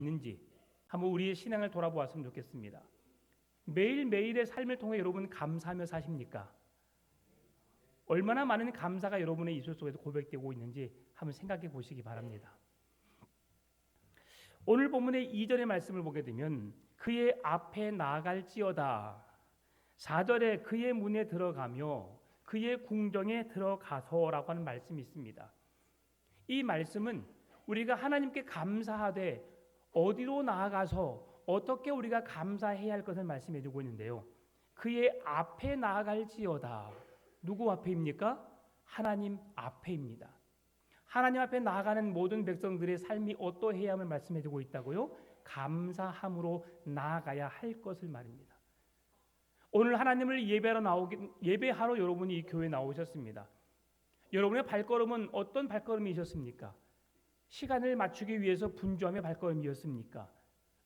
있는지 한번 우리의 신앙을 돌아보았으면 좋겠습니다. 매일매일의 삶을 통해 여러분 감사하며 사십니까? 얼마나 많은 감사가 여러분의 입술 속에서 고백되고 있는지 한번 생각해 보시기 바랍니다. 오늘 본문의 2절의 말씀을 보게 되면 그의 앞에 나아갈지어다, 4절에 그의 문에 들어가며 그의 궁정에 들어가서라고 하는 말씀이 있습니다. 이 말씀은 우리가 하나님께 감사하되 어디로 나아가서 어떻게 우리가 감사해야 할 것을 말씀해 주고 있는데요. 그의 앞에 나아갈지어다. 누구 앞에입니까? 하나님 앞에입니다. 하나님 앞에 나아가는 모든 백성들의 삶이 어떠해야 함을 말씀해 주고 있다고요? 감사함으로 나아가야 할 것을 말입니다. 오늘 하나님을 예배하러 여러분이 이 교회에 나오셨습니다. 여러분의 발걸음은 어떤 발걸음이셨습니까? 시간을 맞추기 위해서 분주함의 발걸음이었습니까?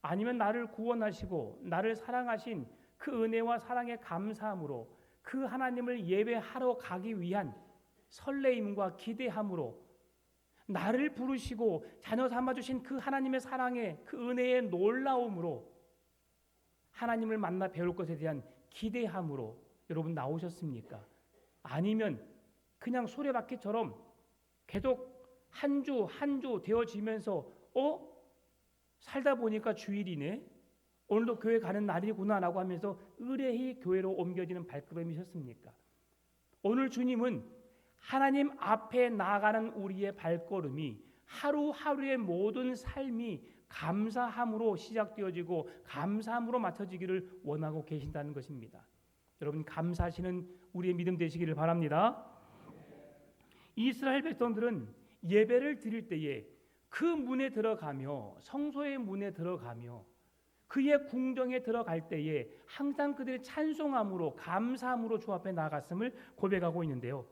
아니면 나를 구원하시고 나를 사랑하신 그 은혜와 사랑에 감사함으로 그 하나님을 예배하러 가기 위한 설레임과 기대함으로 나를 부르시고 자녀 삼아주신 그 하나님의 사랑에 그 은혜의 놀라움으로 하나님을 만나 배울 것에 대한 기대함으로 여러분 나오셨습니까? 아니면 그냥 수레바퀴처럼 계속 한 주 한 주 되어지면서 살다 보니까 주일이네, 오늘도 교회 가는 날이구나라고 하면서 의뢰히 교회로 옮겨지는 발걸음이셨습니까? 오늘 주님은 하나님 앞에 나아가는 우리의 발걸음이 하루하루의 모든 삶이 감사함으로 시작되어지고 감사함으로 맞춰지기를 원하고 계신다는 것입니다. 여러분 감사하시는 우리의 믿음 되시기를 바랍니다. 이스라엘 백성들은 예배를 드릴 때에 그 문에 들어가며 성소의 문에 들어가며 그의 궁정에 들어갈 때에 항상 그들의 찬송함으로 감사함으로 주 앞에 나아갔음을 고백하고 있는데요.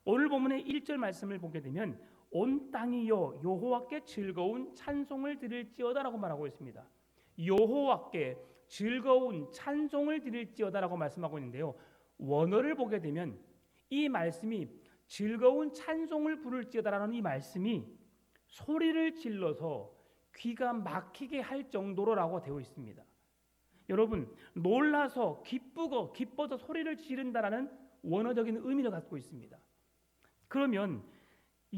오늘 본문의 1절 말씀을 보게 되면 온 땅이여 여호와께 즐거운 찬송을 드릴지어다라고 말하고 있습니다. 여호와께 즐거운 찬송을 드릴지어다라고 말씀하고 있는데요. 원어를 보게 되면 이 말씀이 즐거운 찬송을 부를지어다라는 이 말씀이 소리를 질러서 귀가 막히게 할 정도로라고 되어 있습니다. 여러분 놀라서 기뻐서 소리를 지른다라는 원어적인 의미를 갖고 있습니다. 그러면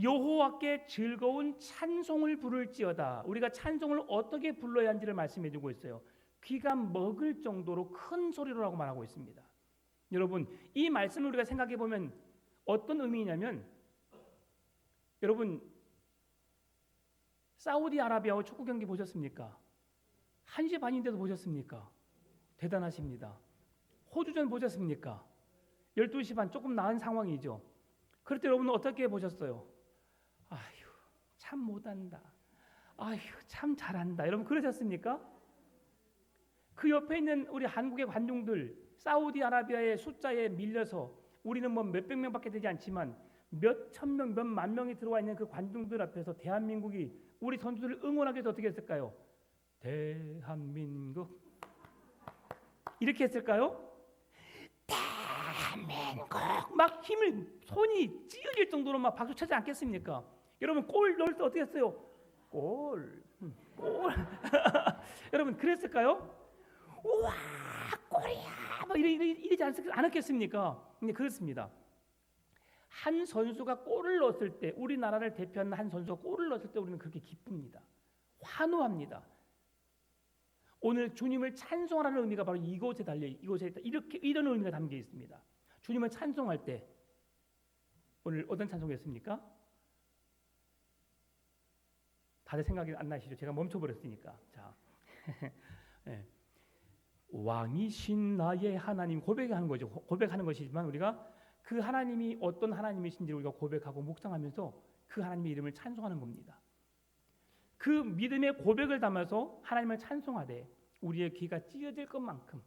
여호와께 즐거운 찬송을 부를지어다, 우리가 찬송을 어떻게 불러야 하는지를 말씀해 주고 있어요. 귀가 먹을 정도로 큰 소리로라고 말하고 있습니다. 여러분 이 말씀을 우리가 생각해 보면 어떤 의미냐면, 여러분 사우디아라비아와 축구 경기 보셨습니까? 1시 반인데도 보셨습니까? 대단하십니다. 호주전 보셨습니까? 12시 반 조금 나은 상황이죠. 그럴 때 여러분은 어떻게 보셨어요? 아휴 참 못한다, 아휴 참 잘한다, 여러분 그러셨습니까? 그 옆에 있는 우리 한국의 관중들, 사우디아라비아의 숫자에 밀려서 우리는 뭐 몇백 명밖에 되지 않지만 몇 천 명, 몇 만 명이 들어와 있는 그 관중들 앞에서 대한민국이 우리 선수들을 응원하기 위해서 어떻게 했을까요? 대한민국 이렇게 했을까요? 대한민국 막 손이 찢어질 정도로 막 박수 차지 않겠습니까? 여러분 골 넣을 때 어떻게 했어요? 골 여러분 그랬을까요? 우와 골이야 막 이러지 않았겠습니까? 근데 그렇습니다. 한 선수가 골을 넣었을 때, 우리나라를 대표하는 한 선수가 골을 넣었을 때 우리는 그렇게 기쁩니다. 환호합니다. 오늘 주님을 찬송하라는 의미가 바로 이곳에 달려, 이곳에 이렇게 이런 의미가 담겨 있습니다. 주님을 찬송할 때 오늘 어떤 찬송이었습니까? 다들 생각이 안 나시죠? 제가 멈춰버렸으니까. 자, 네. 왕이신 나의 하나님 고백하는 거죠. 고백하는 것이지만 우리가 그 하나님이 어떤 하나님이신지 우리가 고백하고 묵상하면서 그 하나님의 이름을 찬송하는 겁니다. 그 믿음의 고백을 담아서 하나님을 찬송하되 우리의 귀가 찢어질 것만큼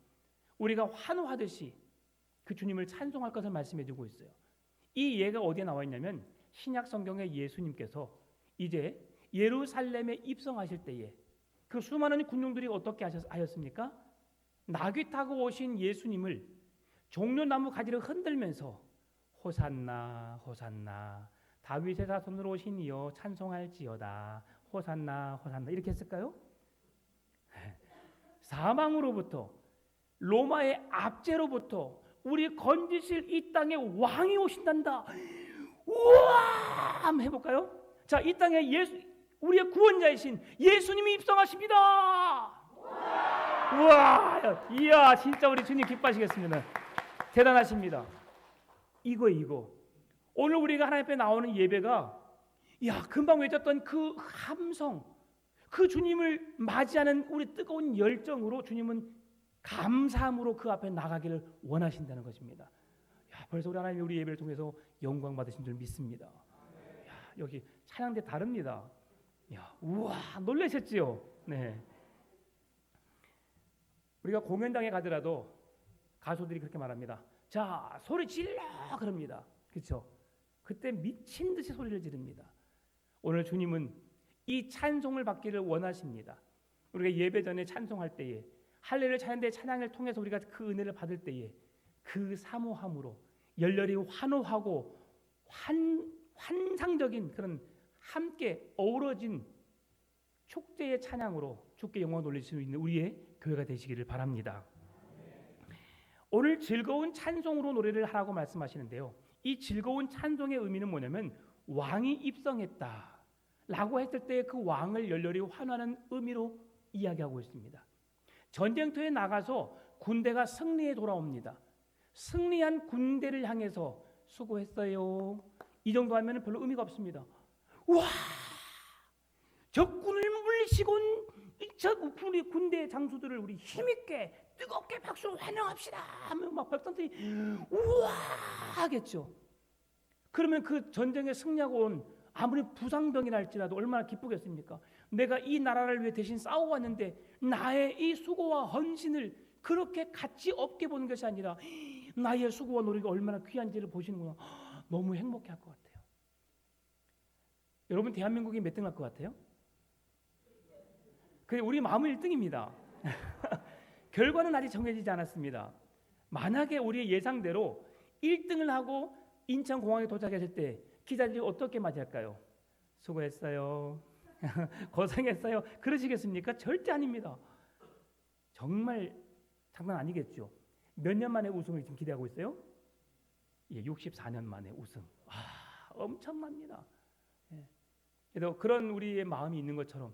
우리가 환호하듯이 그 주님을 찬송할 것을 말씀해 주고 있어요. 이 예가 어디에 나와 있냐면 신약 성경에 예수님께서 이제 예루살렘에 입성하실 때에 그 수많은 군중들이 어떻게 하였습니까? 나귀 타고 오신 예수님을 종려나무 가지를 흔들면서 호산나 호산나 다윗의 자손으로 오신 이여 찬송할지어다, 호산나 호산나 이렇게 했을까요? 사망으로부터, 로마의 압제로부터 우리 건지실 이 땅에 왕이 오신단다. 우와! 한번 해볼까요? 자, 이 땅에 우리의 구원자이신 예수님이 입성하십니다. 우와! 이야, 진짜 우리 주님 기뻐하시겠습니다. 대단하십니다. 이거 오늘 우리가 하나님 앞에 나오는 예배가, 야, 금방 외쳤던 그 함성, 그 주님을 맞이하는 우리 뜨거운 열정으로 주님은 감사함으로 그 앞에 나가기를 원하신다는 것입니다. 야, 벌써 우리 하나님이 우리 예배를 통해서 영광 받으신 줄 믿습니다. 야, 여기 찬양대 다릅니다. 야, 우와, 놀라셨지요? 네. 우리가 공연장에 가더라도 가수들이 그렇게 말합니다. 자, 소리 질러 그럽니다. 그렇죠? 그때 미친 듯이 소리를 지릅니다. 오늘 주님은 이 찬송을 받기를 원하십니다. 우리가 예배 전에 찬송할 때에, 할례를 찬양대 찬양을 통해서 우리가 그 은혜를 받을 때에 그 사모함으로 열렬히 환호하고 환상적인 그런 함께 어우러진 축제의 찬양으로 주께 영광 돌릴 수 있는 우리의 교회가 되시기를 바랍니다. 오늘 즐거운 찬송으로 노래를 하라고 말씀하시는데요. 이 즐거운 찬송의 의미는 뭐냐면 왕이 입성했다 라고 했을 때 그 왕을 열렬히 환호하는 의미로 이야기하고 있습니다. 전쟁터에 나가서 군대가 승리해 돌아옵니다. 승리한 군대를 향해서 수고했어요. 이 정도 하면 별로 의미가 없습니다. 와! 적군을 물리치고 온 우리 군대 장수들을 우리 힘있게 뜨겁게 박수로 환영합시다 하면 막 백성들이 우와 하겠죠. 그러면 그 전쟁에 승리하고 온 아무리 부상병이라 할지라도 얼마나 기쁘겠습니까? 내가 이 나라를 위해 대신 싸워왔는데 나의 이 수고와 헌신을 그렇게 가치 없게 보는 것이 아니라 나의 수고와 노력이 얼마나 귀한지를 보시는구나. 너무 행복해할 것 같아요. 여러분, 대한민국이 몇 등 할 것 같아요? 우리 마음은 1등입니다. 결과는 아직 정해지지 않았습니다. 만약에 우리의 예상대로 1등을 하고 인천공항에 도착했을 때 기자들이 어떻게 맞이할까요? 수고했어요. 고생했어요. 그러시겠습니까? 절대 아닙니다. 정말 장난 아니겠죠. 몇 년 만에 우승을 지금 기대하고 있어요? 예, 64년 만에 우승. 엄청납니다. 예. 그래서 그런 우리의 마음이 있는 것처럼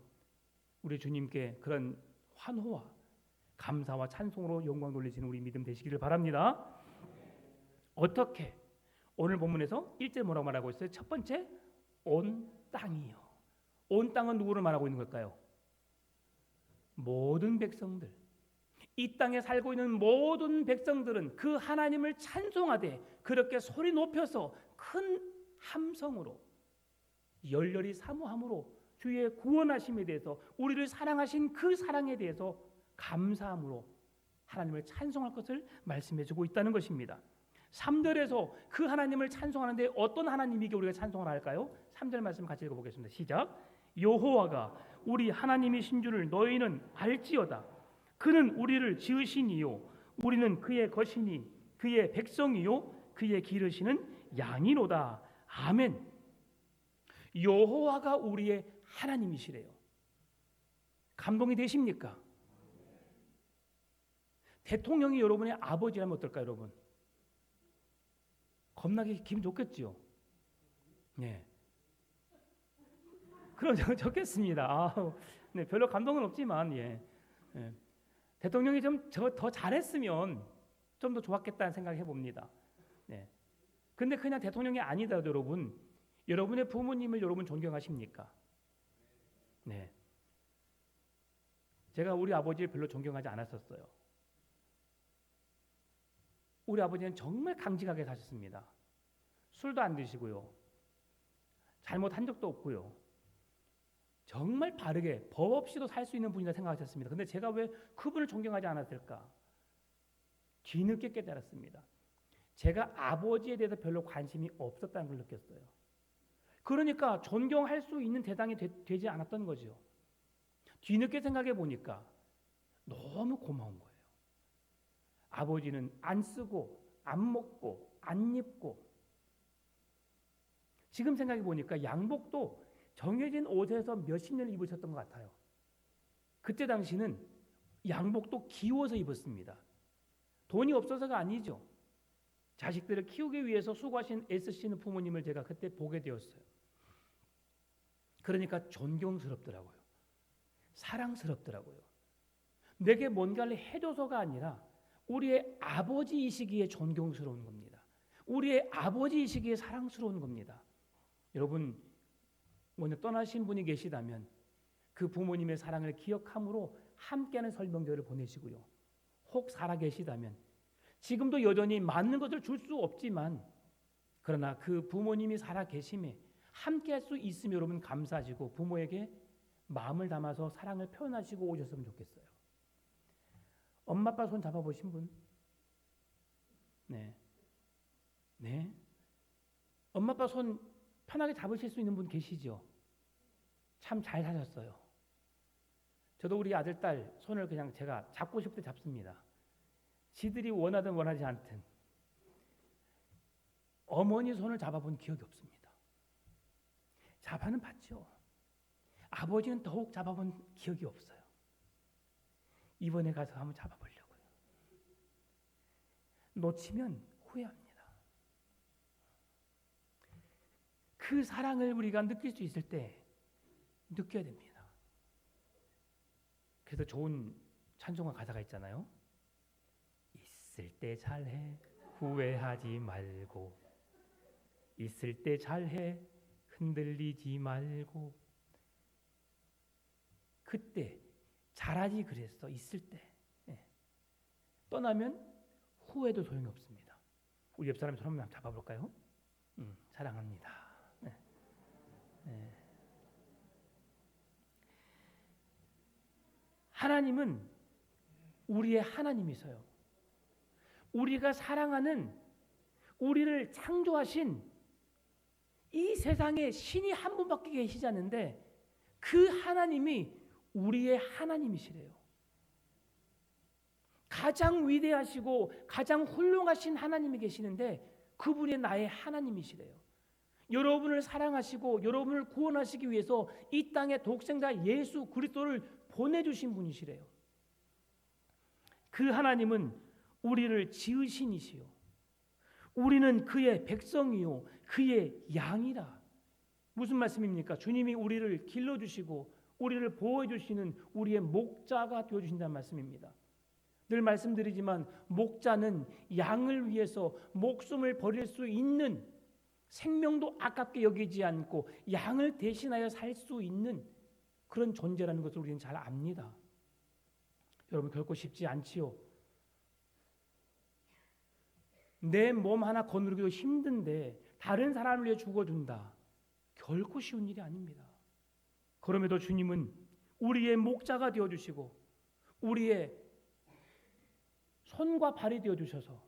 우리 주님께 그런 환호와 감사와 찬송으로 영광 돌리시는 우리 믿음 되시기를 바랍니다. 어떻게? 오늘 본문에서 1절 뭐라고 말하고 있어요? 첫 번째, 온 땅이요. 온 땅은 누구를 말하고 있는 걸까요? 모든 백성들. 이 땅에 살고 있는 모든 백성들은 그 하나님을 찬송하되 그렇게 소리 높여서 큰 함성으로 열렬히 사모함으로 주의 구원하심에 대해서 우리를 사랑하신 그 사랑에 대해서 감사함으로 하나님을 찬송할 것을 말씀해주고 있다는 것입니다. 3절에서 그 하나님을 찬송하는데 어떤 하나님이게 우리가 찬송을 할까요? 3절 말씀 같이 읽어보겠습니다. 시작. 여호와가 우리 하나님이신 줄을 너희는 알지어다. 그는 우리를 지으시니요 우리는 그의 것이니 그의 백성이요 그의 기르시는 양이로다. 아멘. 여호와가 우리의 하나님이시래요. 감동이 되십니까? 대통령이 여러분의 아버지라면 어떨까요, 여러분? 겁나게 기분 좋겠죠. 예. 그럼 좋겠습니다. 네, 별로 감동은 없지만, 예. 대통령이 좀 더 잘했으면 좀 더 좋았겠다는 생각을 해봅니다. 네. 근데 그냥 대통령이 아니더라도 여러분의 부모님을 여러분 존경하십니까? 네. 제가 우리 아버지를 별로 존경하지 않았었어요. 우리 아버지는 정말 강직하게 사셨습니다. 술도 안 드시고요. 잘못한 적도 없고요. 정말 바르게 법 없이도 살 수 있는 분이라 생각하셨습니다. 근데 제가 왜 그분을 존경하지 않았을까? 뒤늦게 깨달았습니다. 제가 아버지에 대해서 별로 관심이 없었다는 걸 느꼈어요. 그러니까 존경할 수 있는 대상이 되지 않았던 거죠. 뒤늦게 생각해 보니까 너무 고마운 거예요. 아버지는 안 쓰고 안 먹고 안 입고, 지금 생각해 보니까 양복도 정해진 옷에서 몇십 년을 입으셨던 것 같아요. 그때 당시는 양복도 기워서 입었습니다. 돈이 없어서가 아니죠. 자식들을 키우기 위해서 수고하신 애쓰시는 부모님을 제가 그때 보게 되었어요. 그러니까 존경스럽더라고요. 사랑스럽더라고요. 내게 뭔가를 해줘서가 아니라 우리의 아버지이시기에 존경스러운 겁니다. 우리의 아버지이시기에 사랑스러운 겁니다. 여러분, 먼저 떠나신 분이 계시다면 그 부모님의 사랑을 기억함으로 함께하는 설명절을 보내시고요. 혹 살아 계시다면 지금도 여전히 맞는 것을 줄 수 없지만 그러나 그 부모님이 살아 계심에 함께할 수 있으면 여러분 감사하시고 부모에게 마음을 담아서 사랑을 표현하시고 오셨으면 좋겠어요. 엄마 아빠 손 잡아보신 분? 네. 네. 엄마 아빠 손 편하게 잡으실 수 있는 분 계시죠? 참 잘 사셨어요. 저도 우리 아들 딸 손을 그냥 제가 잡고 싶을 때 잡습니다. 지들이 원하든 원하지 않든 어머니 손을 잡아본 기억이 없습니다. 잡아는 봤죠. 아버지는 더욱 잡아본 기억이 없어요. 이번에 가서 한번 잡아보려고요. 놓치면 후회합니다. 그 사랑을 우리가 느낄 수 있을 때 느껴야 됩니다. 그래서 좋은 찬송가 가사가 있잖아요. 있을 때 잘해 후회하지 말고 있을 때 잘해 흔들리지 말고 그때 잘하지 그랬어. 있을 때. 떠나면 후회도 소용이 없습니다. 우리 옆 사람 손 한번 잡아볼까요? 사랑합니다. 하나님은 우리의 하나님이세요. 우리가 사랑하는 우리를 창조하신 이 세상에 신이 한 분밖에 계시지 않는데 그 하나님이 우리의 하나님이시래요. 가장 위대하시고 가장 훌륭하신 하나님이 계시는데 그분이 나의 하나님이시래요. 여러분을 사랑하시고 여러분을 구원하시기 위해서 이 땅에 독생자 예수 그리스도를 보내주신 분이시래요. 그 하나님은 우리를 지으신 이시요 우리는 그의 백성이요 그의 양이라. 무슨 말씀입니까? 주님이 우리를 길러주시고 우리를 보호해주시는 우리의 목자가 되어주신다는 말씀입니다. 늘 말씀드리지만 목자는 양을 위해서 목숨을 버릴 수 있는, 생명도 아깝게 여기지 않고 양을 대신하여 살 수 있는 그런 존재라는 것을 우리는 잘 압니다. 여러분, 결코 쉽지 않지요. 내 몸 하나 거느리기도 힘든데 다른 사람을 위해 죽어준다. 결코 쉬운 일이 아닙니다. 그럼에도 주님은 우리의 목자가 되어주시고 우리의 손과 발이 되어주셔서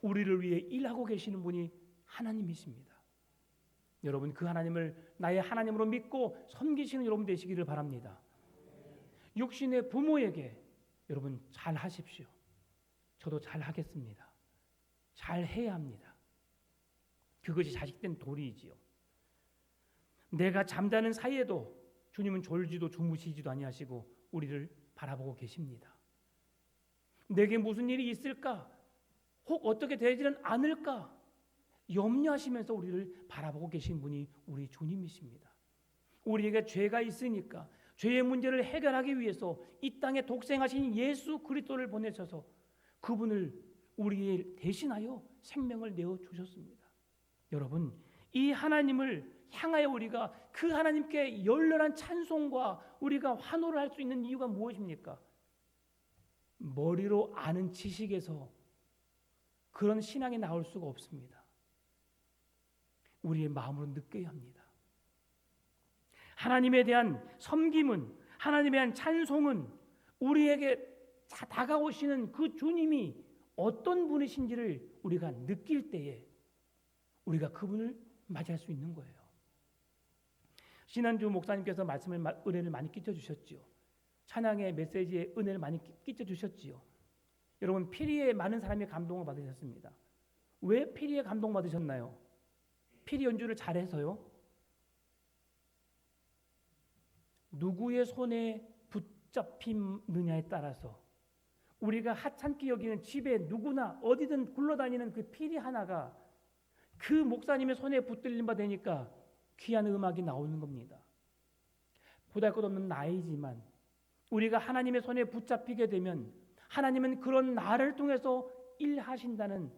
우리를 위해 일하고 계시는 분이 하나님이십니다. 여러분, 그 하나님을 나의 하나님으로 믿고 섬기시는 여러분 되시기를 바랍니다. 육신의 부모에게 여러분 잘 하십시오. 저도 잘 하겠습니다. 잘 해야 합니다. 그것이 자식된 도리이지요. 내가 잠자는 사이에도 주님은 졸지도 주무시지도 아니하시고 우리를 바라보고 계십니다. 내게 무슨 일이 있을까? 혹 어떻게 되지는 않을까? 염려하시면서 우리를 바라보고 계신 분이 우리 주님이십니다. 우리에게 죄가 있으니까 죄의 문제를 해결하기 위해서 이 땅에 독생하신 예수 그리스도를 보내셔서 그분을 우리를 대신하여 생명을 내어 주셨습니다. 여러분, 이 하나님을 향하여 우리가 그 하나님께 열렬한 찬송과 우리가 환호를 할 수 있는 이유가 무엇입니까? 머리로 아는 지식에서 그런 신앙이 나올 수가 없습니다. 우리의 마음으로 느껴야 합니다. 하나님에 대한 섬김은, 하나님에 대한 찬송은 우리에게 다가오시는 그 주님이 어떤 분이신지를 우리가 느낄 때에 우리가 그분을 맞이할 수 있는 거예요. 지난주 목사님께서 은혜를 많이 끼쳐주셨지요. 찬양의 메시지에 은혜를 많이 끼쳐주셨지요. 여러분, 피리에 많은 사람이 감동을 받으셨습니다. 왜 피리에 감동받으셨나요? 피리 연주를 잘해서요? 누구의 손에 붙잡히느냐에 따라서 우리가 하찮게 여기는 집에 누구나 어디든 굴러다니는 그 피리 하나가 그 목사님의 손에 붙들림 바 되니까 귀한 음악이 나오는 겁니다. 보잘것없는 나이지만 우리가 하나님의 손에 붙잡히게 되면 하나님은 그런 나를 통해서 일하신다는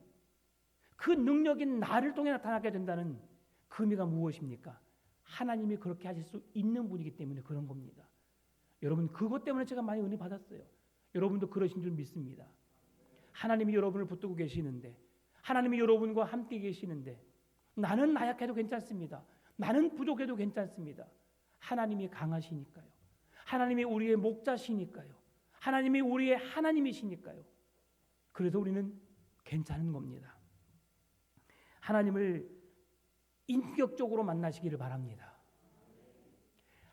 그 능력이 나를 통해 나타나게 된다는 그 의미가 무엇입니까? 하나님이 그렇게 하실 수 있는 분이기 때문에 그런 겁니다. 여러분 그것 때문에 제가 많이 은혜 받았어요. 여러분도 그러신 줄 믿습니다. 하나님이 여러분을 붙들고 계시는데 하나님이 여러분과 함께 계시는데 나는 나약해도 괜찮습니다. 나는 부족해도 괜찮습니다. 하나님이 강하시니까요. 하나님이 우리의 목자시니까요. 하나님이 우리의 하나님이시니까요. 그래서 우리는 괜찮은 겁니다. 하나님을 인격적으로 만나시기를 바랍니다.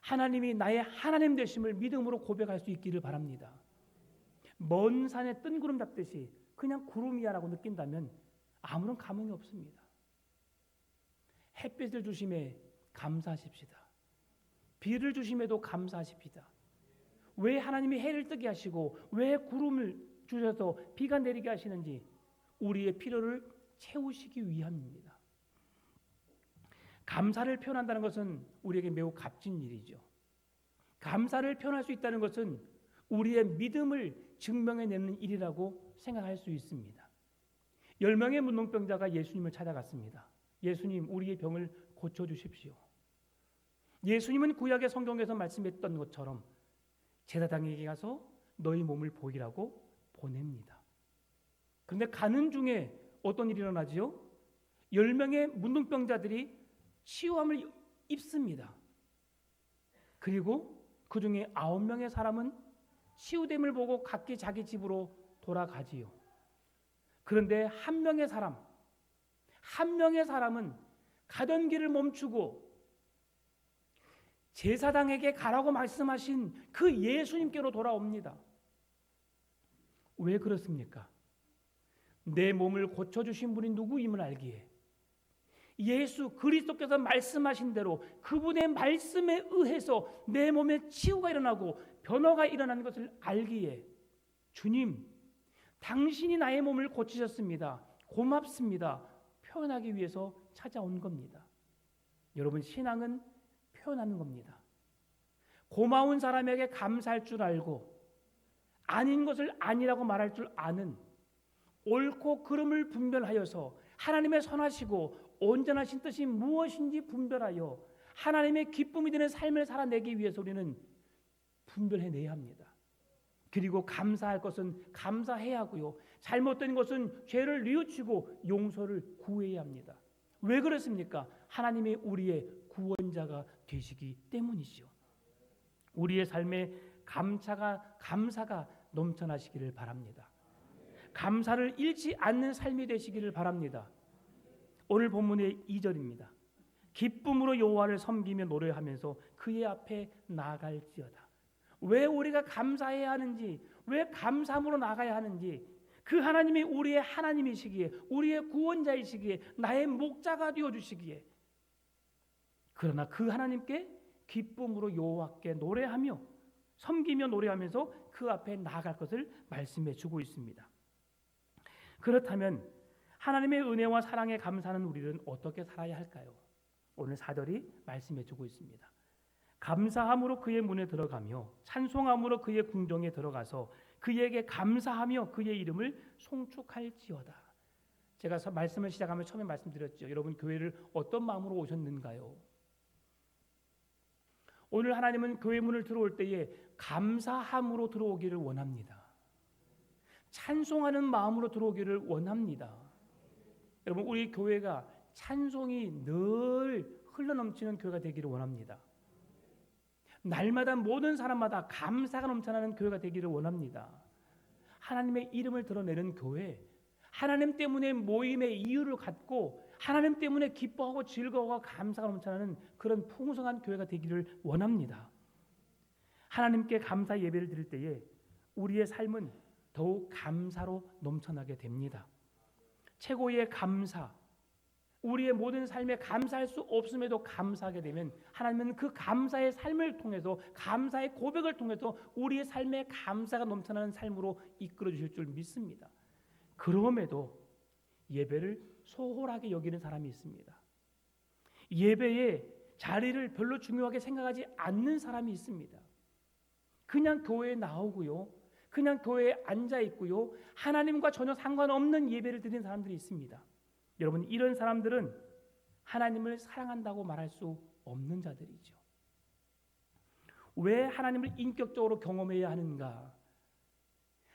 하나님이 나의 하나님 되심을 믿음으로 고백할 수 있기를 바랍니다. 먼 산에 뜬구름 잡듯이 그냥 구름이야라고 느낀다면 아무런 감흥이 없습니다. 햇빛을 주심에 감사하십시다. 비를 주심에도 감사하십시다. 왜 하나님이 해를 뜨게 하시고 왜 구름을 주셔서 비가 내리게 하시는지 우리의 필요를 채우시기 위함입니다. 감사를 표현한다는 것은 우리에게 매우 값진 일이죠. 감사를 표현할 수 있다는 것은 우리의 믿음을 증명해내는 일이라고 생각할 수 있습니다. 10명의 문둥병자가 예수님을 찾아갔습니다. 예수님, 우리의 병을 고쳐주십시오. 예수님은 구약의 성경에서 말씀했던 것처럼 제사장에게 가서 너희 몸을 보이라고 보냅니다. 그런데 가는 중에 어떤 일이 일어나지요? 10명의 문둥병자들이 치유함을 입습니다. 그리고 그 중에 9명의 사람은 치유됨을 보고 각기 자기 집으로 돌아가지요. 그런데 한 명의 사람은 가던 길을 멈추고 제사장에게 가라고 말씀하신 그 예수님께로 돌아옵니다. 왜 그렇습니까? 내 몸을 고쳐주신 분이 누구임을 알기에 예수 그리스도께서 말씀하신 대로 그분의 말씀에 의해서 내 몸에 치유가 일어나고 변화가 일어나는 것을 알기에 주님, 당신이 나의 몸을 고치셨습니다. 고맙습니다. 표현하기 위해서 찾아온 겁니다. 여러분, 신앙은 표현하는 겁니다. 고마운 사람에게 감사할 줄 알고 아닌 것을 아니라고 말할 줄 아는 옳고 그름을 분별하여서 하나님의 선하시고 온전하신 뜻이 무엇인지 분별하여 하나님의 기쁨이 되는 삶을 살아내기 위해서 우리는 분별해내야 합니다. 그리고 감사할 것은 감사해야 하고요. 잘못된 것은 죄를 뉘우치고 용서를 구해야 합니다. 왜 그렇습니까? 하나님이 우리의 구원자가 되시기 때문이죠. 우리의 삶에 감사가 넘쳐나시기를 바랍니다. 감사를 잃지 않는 삶이 되시기를 바랍니다. 오늘 본문의 2절입니다. 기쁨으로 여호와를 섬기며 노래하면서 그의 앞에 나아갈지어다. 왜 우리가 감사해야 하는지, 왜 감사함으로 나가야 하는지, 그 하나님이 우리의 하나님이시기에, 우리의 구원자이시기에, 나의 목자가 되어주시기에, 그러나 그 하나님께 기쁨으로 여호와께 노래하며 섬기며 노래하면서 그 앞에 나아갈 것을 말씀해 주고 있습니다. 그렇다면 하나님의 은혜와 사랑에 감사하는 우리는 어떻게 살아야 할까요? 오늘 4절이 말씀해 주고 있습니다. 감사함으로 그의 문에 들어가며 찬송함으로 그의 궁정에 들어가서 그에게 감사하며 그의 이름을 송축할지어다. 제가 말씀을 시작하면 처음에 말씀드렸죠. 여러분, 교회를 어떤 마음으로 오셨는가요? 오늘 하나님은 교회 문을 들어올 때에 감사함으로 들어오기를 원합니다. 찬송하는 마음으로 들어오기를 원합니다. 여러분, 우리 교회가 찬송이 늘 흘러넘치는 교회가 되기를 원합니다. 날마다 모든 사람마다 감사가 넘쳐나는 교회가 되기를 원합니다. 하나님의 이름을 드러내는 교회, 하나님 때문에 모임의 이유를 갖고 하나님 때문에 기뻐하고 즐거워하고 감사가 넘쳐나는 그런 풍성한 교회가 되기를 원합니다. 하나님께 감사 예배를 드릴 때에 우리의 삶은 더욱 감사로 넘쳐나게 됩니다. 최고의 감사, 우리의 모든 삶에 감사할 수 없음에도 감사하게 되면 하나님은 그 감사의 삶을 통해서, 감사의 고백을 통해서 우리의 삶에 감사가 넘쳐나는 삶으로 이끌어 주실 줄 믿습니다. 그럼에도 예배를 소홀하게 여기는 사람이 있습니다. 예배의 자리를 별로 중요하게 생각하지 않는 사람이 있습니다. 그냥 교회에 나오고요, 그냥 교회에 앉아 있고요, 하나님과 전혀 상관없는 예배를 드리는 사람들이 있습니다. 여러분, 이런 사람들은 하나님을 사랑한다고 말할 수 없는 자들이죠. 왜 하나님을 인격적으로 경험해야 하는가?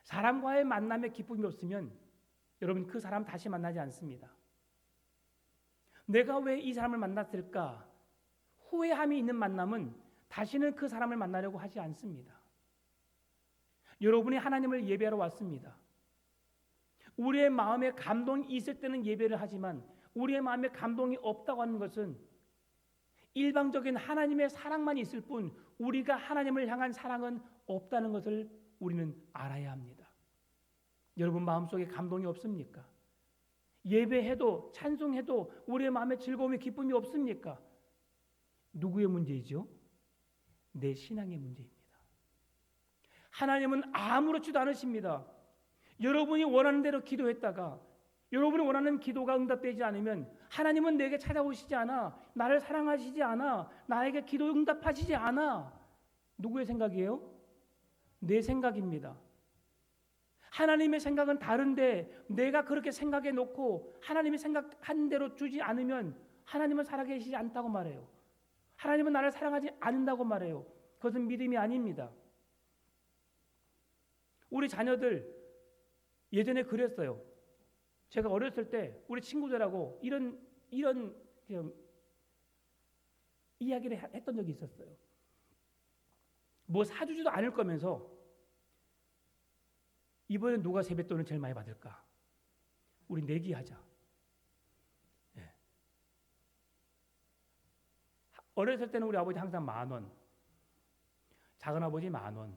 사람과의 만남에 기쁨이 없으면 여러분, 그 사람 다시 만나지 않습니다. 내가 왜 이 사람을 만났을까? 후회함이 있는 만남은 다시는 그 사람을 만나려고 하지 않습니다. 여러분이 하나님을 예배하러 왔습니다. 우리의 마음에 감동이 있을 때는 예배를 하지만 우리의 마음에 감동이 없다고 하는 것은 일방적인 하나님의 사랑만 있을 뿐 우리가 하나님을 향한 사랑은 없다는 것을 우리는 알아야 합니다. 여러분, 마음속에 감동이 없습니까? 예배해도 찬송해도 우리의 마음에 즐거움이 기쁨이 없습니까? 누구의 문제이죠? 내 신앙의 문제입니다. 하나님은 아무렇지도 않으십니다. 여러분이 원하는 대로 기도했다가 여러분이 원하는 기도가 응답되지 않으면 하나님은 내게 찾아오시지 않아, 나를 사랑하시지 않아, 나에게 기도 응답하시지 않아. 누구의 생각이에요? 내 생각입니다. 하나님의 생각은 다른데 내가 그렇게 생각해 놓고 하나님이 생각한 대로 주지 않으면 하나님은 살아계시지 않다고 말해요. 하나님은 나를 사랑하지 않는다고 말해요. 그것은 믿음이 아닙니다. 우리 자녀들 예전에 그랬어요. 제가 어렸을 때 우리 친구들하고 이런 이야기를 했던 적이 있었어요. 뭐 사주지도 않을 거면서 이번엔 누가 세뱃돈을 제일 많이 받을까? 우리 내기하자. 네. 어렸을 때는 우리 아버지 항상 10,000원, 작은 아버지 10,000원.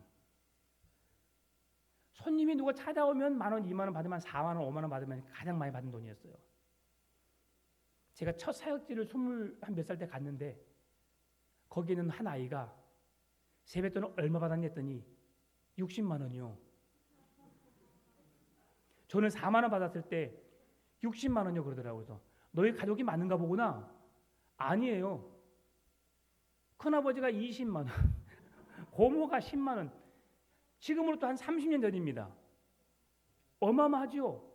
손님이 누가 찾아오면 10,000원, 20,000원 받으면 40,000원, 50,000원 받으면 가장 많이 받은 돈이었어요. 제가 첫 사역지를 21몇 살 때 갔는데 거기에는 한 아이가 세뱃돈을 얼마 받았냐 했더니 60만 원이요. 저는 4만 원 받았을 때 60만 원이요 그러더라고요. 그래서 너희 가족이 많은가 보구나. 아니에요. 큰아버지가 20만 원, 고모가 10만 원. 지금으로부터 한 30년 전입니다. 어마어마하죠.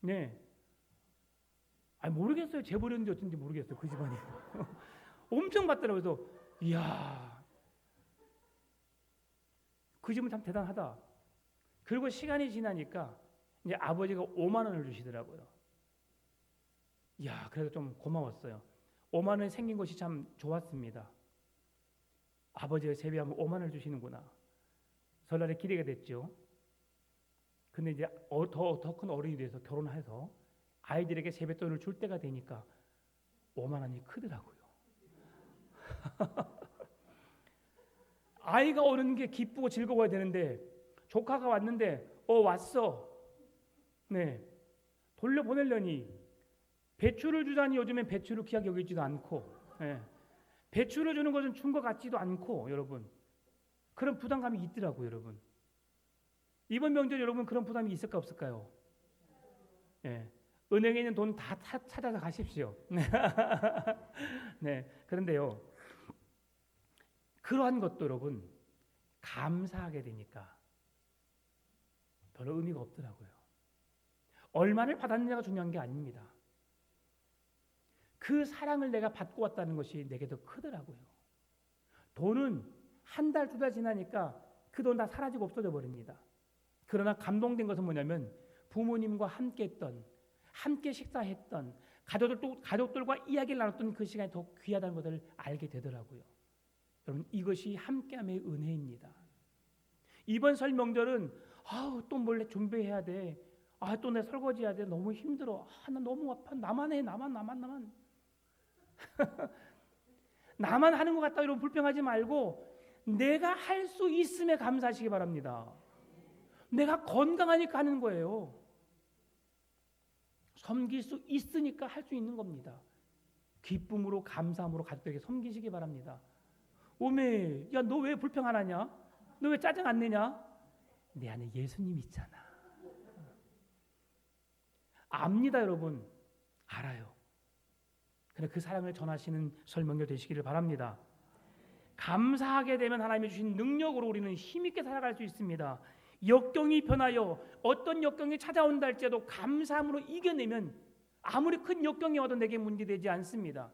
네. 아니 모르겠어요. 재벌이었는지 어쩐지 모르겠어요. 그 집안이. 엄청 받더라고요. 그래서 이야, 그 집은 참 대단하다. 그리고 시간이 지나니까 이제 아버지가 5만 원을 주시더라고요. 이야, 그래도 좀 고마웠어요. 5만 원이 생긴 것이 참 좋았습니다. 아버지가 세배하면 5만 원을 주시는구나. 설날에 기대가 됐죠. 근데 이제 더 큰 어른이 돼서 결혼해서 아이들에게 세뱃돈을 줄 때가 되니까 5만 원이 크더라고요. 아이가 오는 게 기쁘고 즐거워야 되는데 조카가 왔는데 왔어. 네. 돌려보내려니 배추를 주다니 요즘엔 배추를 귀하게 여기지도 않고 배추를 주는 것은 준 것 같지도 않고 여러분 그런 부담감이 있더라고요. 여러분 이번 명절 여러분 그런 부담이 있을까 없을까요? 네. 은행에 있는 돈 다 찾아서 가십시오. 네. 그런데요 그러한 것도 여러분 감사하게 되니까 별로 의미가 없더라고요. 얼마를 받았느냐가 중요한 게 아닙니다. 그 사랑을 내가 받고 왔다는 것이 내게 더 크더라고요. 돈은 한 달, 2달 지나니까 그 돈 다 사라지고 없어져 버립니다. 그러나 감동된 것은 뭐냐면 부모님과 함께 했던, 함께 식사했던, 가족들과 이야기를 나눴던 그 시간이 더 귀하다는 것을 알게 되더라고요. 여러분 이것이 함께함의 은혜입니다. 이번 설 명절은 또 몰래 준비해야 돼. 또 내 설거지해야 돼. 너무 힘들어. 나 너무 아파. 나만 해. 나만. 나만 하는 것 같다. 여러분 불평하지 말고 내가 할 수 있음에 감사하시기 바랍니다. 내가 건강하니까 하는 거예요. 섬길 수 있으니까 할 수 있는 겁니다. 기쁨으로 감사함으로 가족들에게 섬기시기 바랍니다. 오메, 야, 너 왜 불평 안 하냐? 너 왜 짜증 안 내냐? 내 안에 예수님 있잖아. 압니다, 여러분. 알아요. 그래, 그 사랑을 전하시는 설명교 되시기를 바랍니다. 감사하게 되면 하나님이 주신 능력으로 우리는 힘있게 살아갈 수 있습니다. 역경이 변하여 어떤 역경이 찾아온다 할지라도 감사함으로 이겨내면 아무리 큰 역경이 와도 내게 문제되지 않습니다.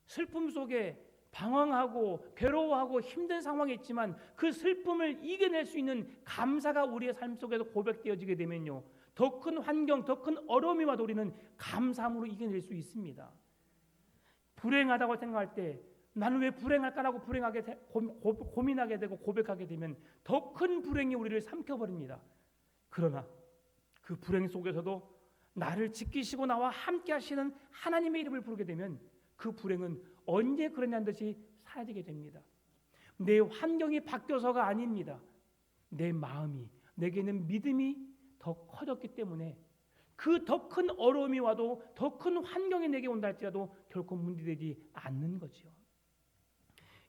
슬픔 속에 방황하고 괴로워하고 힘든 상황이 있지만 그 슬픔을 이겨낼 수 있는 감사가 우리의 삶 속에서 고백되어지게 되면요, 더 큰 환경, 더 큰 어려움이 와도 우리는 감사함으로 이겨낼 수 있습니다. 불행하다고 생각할 때 나는 왜 불행할까라고 고민하게 되고 고백하게 되면 더 큰 불행이 우리를 삼켜버립니다. 그러나 그 불행 속에서도 나를 지키시고 나와 함께 하시는 하나님의 이름을 부르게 되면 그 불행은 언제 그러냐는 듯이 사라지게 됩니다. 내 환경이 바뀌어서가 아닙니다. 내 마음이, 내게는 믿음이 더 커졌기 때문에 그 더 큰 어려움이 와도 더 큰 환경이 내게 온다 할지라도 결코 문제되지 않는 거죠.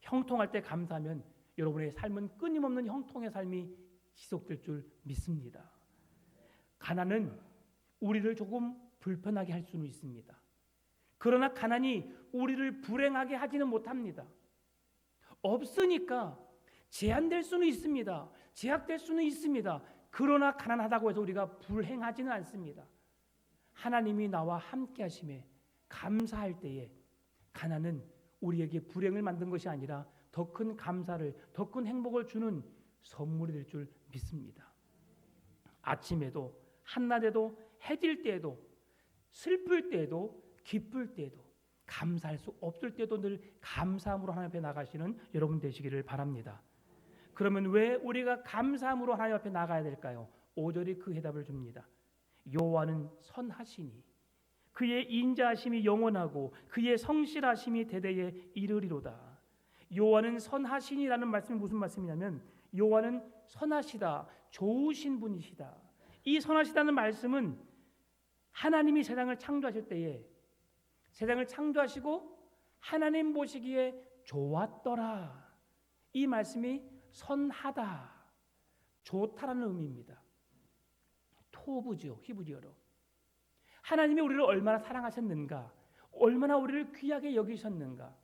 형통할 때 감사하면 여러분의 삶은 끊임없는 형통의 삶이 지속될 줄 믿습니다. 가난은 우리를 조금 불편하게 할 수는 있습니다. 그러나 가난이 우리를 불행하게 하지는 못합니다. 없으니까 제한될 수는 있습니다. 제약될 수는 있습니다. 그러나 가난하다고 해서 우리가 불행하지는 않습니다. 하나님이 나와 함께 하심에 감사할 때에 가난은 우리에게 불행을 만든 것이 아니라 더 큰 감사를, 더 큰 행복을 주는 선물이 될 줄 믿습니다. 아침에도 한낮에도 해질 때에도 슬플 때에도 기쁠 때에도 감사할 수 없을 때도 늘 감사함으로 하나님 앞에 나가시는 여러분 되시기를 바랍니다. 그러면 왜 우리가 감사함으로 하나님 앞에 나가야 될까요? 5절이 그 해답을 줍니다. 여호와는 선하시니 그의 인자하심이 영원하고 그의 성실하심이 대대에 이르리로다. 여호와는 선하시니라는 말씀이 무슨 말씀이냐면 여호와는 선하시다, 좋으신 분이시다. 이 선하시다는 말씀은 하나님이 세상을 창조하실 때에 세상을 창조하시고 하나님 보시기에 좋았더라. 이 말씀이 선하다, 좋다라는 의미입니다. 토부죠, 히브리어로. 하나님이 우리를 얼마나 사랑하셨는가, 얼마나 우리를 귀하게 여기셨는가.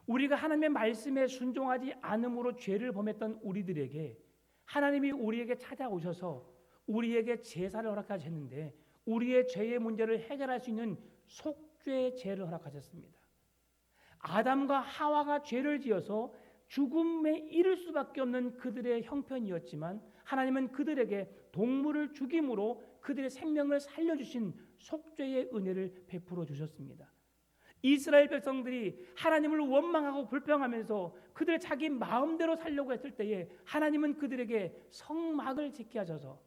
우리가 하나님의 말씀에 순종하지 않음으로 죄를 범했던 우리들에게 하나님이 우리에게 찾아오셔서 우리에게 제사를 허락하셨는데 우리의 죄의 문제를 해결할 수 있는 속죄의 제를 허락하셨습니다. 아담과 하와가 죄를 지어서 죽음에 이를 수밖에 없는 그들의 형편이었지만 하나님은 그들에게 동물을 죽임으로 그들의 생명을 살려주신 속죄의 은혜를 베풀어 주셨습니다. 이스라엘 백성들이 하나님을 원망하고 불평하면서 그들 자기 마음대로 살려고 했을 때에 하나님은 그들에게 성막을 짓게 하셔서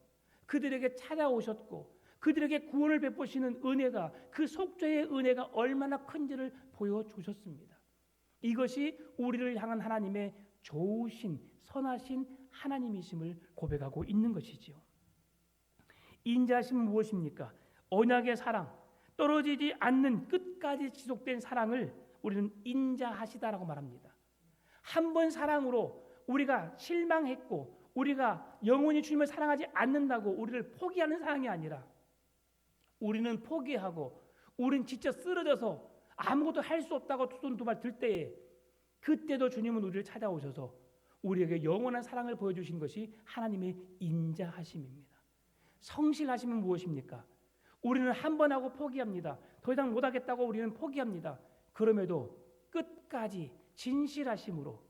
그들에게 찾아오셨고 그들에게 구원을 베푸시는 은혜가, 그 속죄의 은혜가 얼마나 큰지를 보여주셨습니다. 이것이 우리를 향한 하나님의 좋으신 선하신 하나님이심을 고백하고 있는 것이지요. 인자하심은 무엇입니까? 언약의 사랑, 떨어지지 않는 끝까지 지속된 사랑을 우리는 인자하시다라고 말합니다. 한 번 사랑으로 우리가 실망했고 우리가 영원히 주님을 사랑하지 않는다고 우리를 포기하는 사랑이 아니라 우리는 포기하고 우리는 지쳐 쓰러져서 아무것도 할 수 없다고 두 손 두 발 들 때에 그때도 주님은 우리를 찾아오셔서 우리에게 영원한 사랑을 보여주신 것이 하나님의 인자하심입니다. 성실하심은 무엇입니까? 우리는 한 번 하고 포기합니다. 더 이상 못하겠다고 우리는 포기합니다. 그럼에도 끝까지 진실하심으로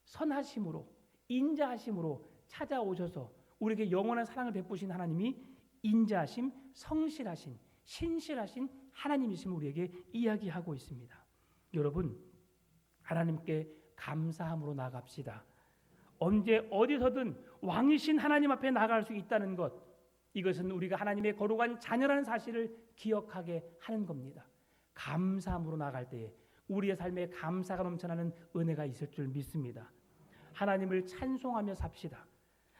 선하심으로 인자하심으로 찾아오셔서 우리에게 영원한 사랑을 베푸신 하나님이 인자하심, 성실하신, 신실하신 하나님이심을 우리에게 이야기하고 있습니다. 여러분, 하나님께 감사함으로 나갑시다. 언제 어디서든 왕이신 하나님 앞에 나갈 수 있다는 것, 이것은 우리가 하나님의 거룩한 자녀라는 사실을 기억하게 하는 겁니다. 감사함으로 나갈 때에 우리의 삶에 감사가 넘쳐나는 은혜가 있을 줄 믿습니다. 하나님을 찬송하며 삽시다.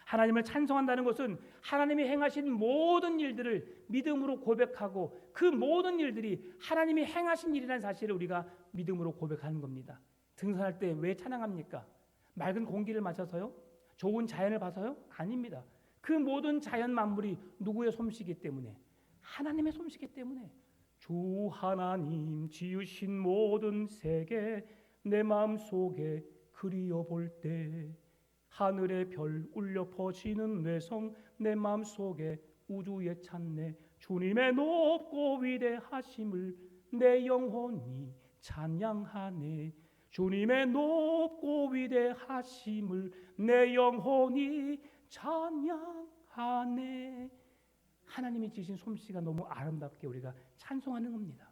하나님을 찬송한다는 것은 하나님이 행하신 모든 일들을 믿음으로 고백하고 그 모든 일들이 하나님이 행하신 일이라는 사실을 우리가 믿음으로 고백하는 겁니다. 등산할 때 왜 찬양합니까? 맑은 공기를 마셔서요? 좋은 자연을 봐서요? 아닙니다. 그 모든 자연 만물이 누구의 솜씨이기 때문에? 하나님의 솜씨이기 때문에. 주 하나님 지으신 모든 세계 내 마음속에 그리워볼 때 하늘의 별 울려 퍼지는 뇌성 내 마음속에 우주에 찾네 주님의 높고 위대하심을 내 영혼이 찬양하네 주님의 높고 위대하심을 내 영혼이 찬양하네. 하나님이 지으신 솜씨가 너무 아름답게 우리가 찬송하는 겁니다.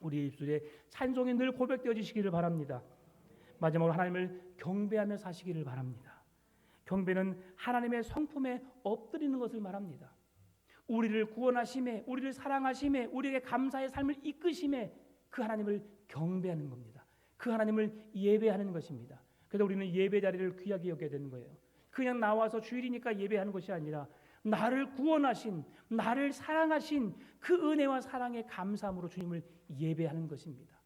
우리 입술에 찬송이 늘 고백되어지시기를 바랍니다. 마지막으로 하나님을 경배하며 사시기를 바랍니다. 경배는 하나님의 성품에 엎드리는 것을 말합니다. 우리를 구원하심에, 우리를 사랑하심에, 우리에게 감사의 삶을 이끄심에 그 하나님을 경배하는 겁니다. 그 하나님을 예배하는 것입니다. 그래서 우리는 예배 자리를 귀하게 여겨야 되는 거예요. 그냥 나와서 주일이니까 예배하는 것이 아니라 나를 구원하신, 나를 사랑하신 그 은혜와 사랑에 감사함으로 주님을 예배하는 것입니다.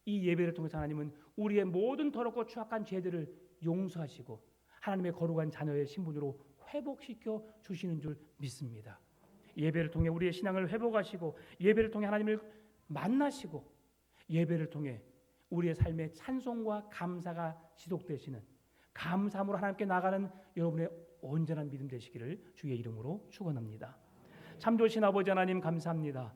이 예배를 통해서 하나님은 우리의 모든 더럽고 추악한 죄들을 용서하시고 하나님의 거룩한 자녀의 신분으로 회복시켜 주시는 줄 믿습니다. 예배를 통해 우리의 신앙을 회복하시고 예배를 통해 하나님을 만나시고 예배를 통해 우리의 삶의 찬송과 감사가 지속되시는 감사함으로 하나님께 나가는 여러분의 온전한 믿음 되시기를 주의 이름으로 축원합니다. 참 좋으신 아버지 하나님 감사합니다.